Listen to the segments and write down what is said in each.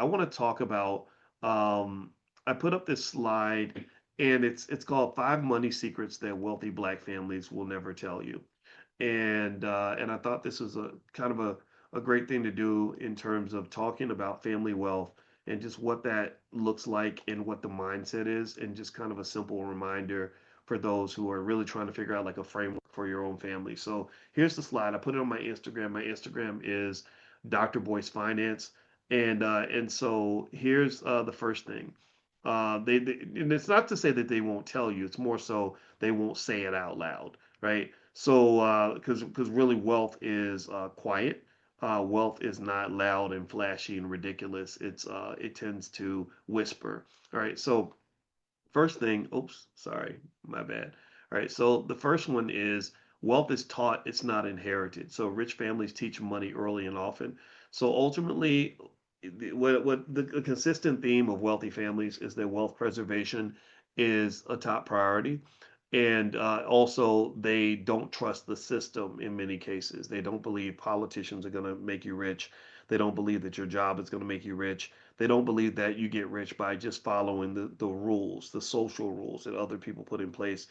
I want to talk about. Um, I put up this slide, and it's called Five Money Secrets That Wealthy Black Families Will Never Tell You. And I thought this was a kind of a great thing to do in terms of talking about family wealth and just what that looks like and what the mindset is, and just kind of a simple reminder for those who are really trying to figure out like a framework for your own family. So here's the slide. I put it on my Instagram. My Instagram is Dr. Boyce Finance, and so here's the first thing. And it's not to say that they won't tell you. It's more so they won't say it out loud, right? So, because really wealth is quiet. Wealth is not loud and flashy and ridiculous. It tends to whisper. All right. So first thing, oops, sorry, my bad. All right. So the first one is wealth is taught. It's not inherited. So rich families teach money early and often. So ultimately, what the consistent theme of wealthy families is that wealth preservation is a top priority. And also, they don't trust the system in many cases. They don't believe politicians are going to make you rich. They don't believe that your job is going to make you rich. They don't believe that you get rich by just following the rules, the social rules that other people put in place.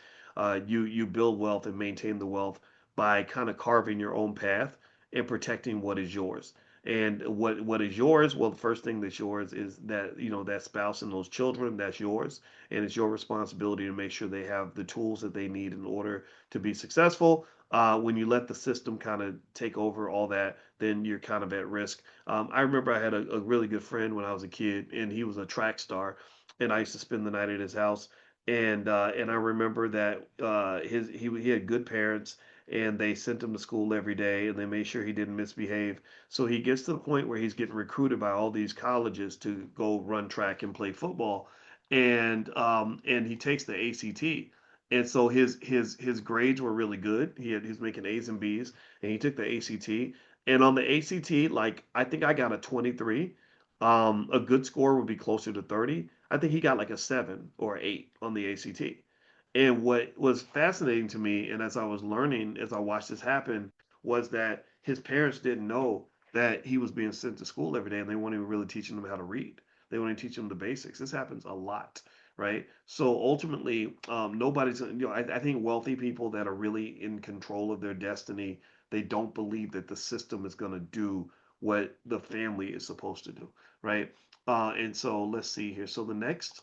You build wealth and maintain the wealth by kind of carving your own path and protecting what is yours. And what is yours? Well, the first thing that's yours is that that spouse and those children. That's yours, and it's your responsibility to make sure they have the tools that they need in order to be successful. When you let the system kind of take over all that, then you're kind of at risk. I remember I had a really good friend when I was a kid, and he was a track star, and I used to spend the night at his house. And I remember that he had good parents, and they sent him to school every day, and they made sure he didn't misbehave. So he gets to the point where he's getting recruited by all these colleges to go run track and play football, and he takes the ACT. And so his grades were really good. He was making A's and B's, and he took the ACT. And on the ACT, like I think I got a 23. A good score would be closer to 30. I think he got like a 7 or 8 on the ACT. And what was fascinating to me, and as I was learning, as I watched this happen, was that his parents didn't know that he was being sent to school every day, and they weren't even really teaching him how to read. They want to teach him the basics. This happens a lot, right? So ultimately, nobody's. I think wealthy people that are really in control of their destiny, they don't believe that the system is going to do what the family is supposed to do, right? And so let's see here. So the next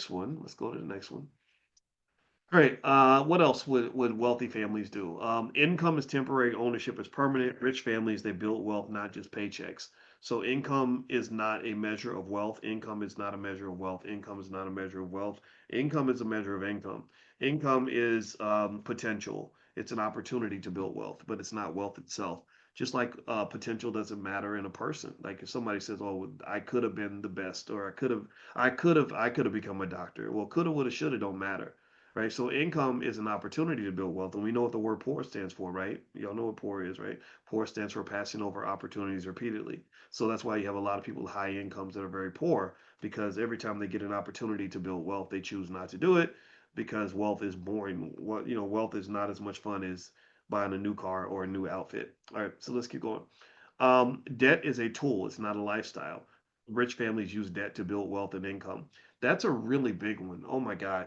one. Let's go to the next one. Great. What else would wealthy families do? Income is temporary, ownership is permanent. Rich families, they build wealth, not just paychecks. So income is not a measure of wealth. Income is not a measure of wealth. Income is not a measure of wealth. Income is a measure of income. Income is potential. It's an opportunity to build wealth, but it's not wealth itself. Just like potential doesn't matter in a person. Like if somebody says, "Oh, I could have been the best," or I could have become a doctor." Well, coulda, woulda, shoulda don't matter, right? So income is an opportunity to build wealth, and we know what the word poor stands for, right? Y'all know what poor is, right? Poor stands for passing over opportunities repeatedly. So that's why you have a lot of people with high incomes that are very poor, because every time they get an opportunity to build wealth, they choose not to do it because wealth is boring. Wealth is not as much fun as buying a new car or a new outfit. All right, so let's keep going. Debt is a tool, it's not a lifestyle. Rich families use debt to build wealth and income. That's a really big one. Oh my God.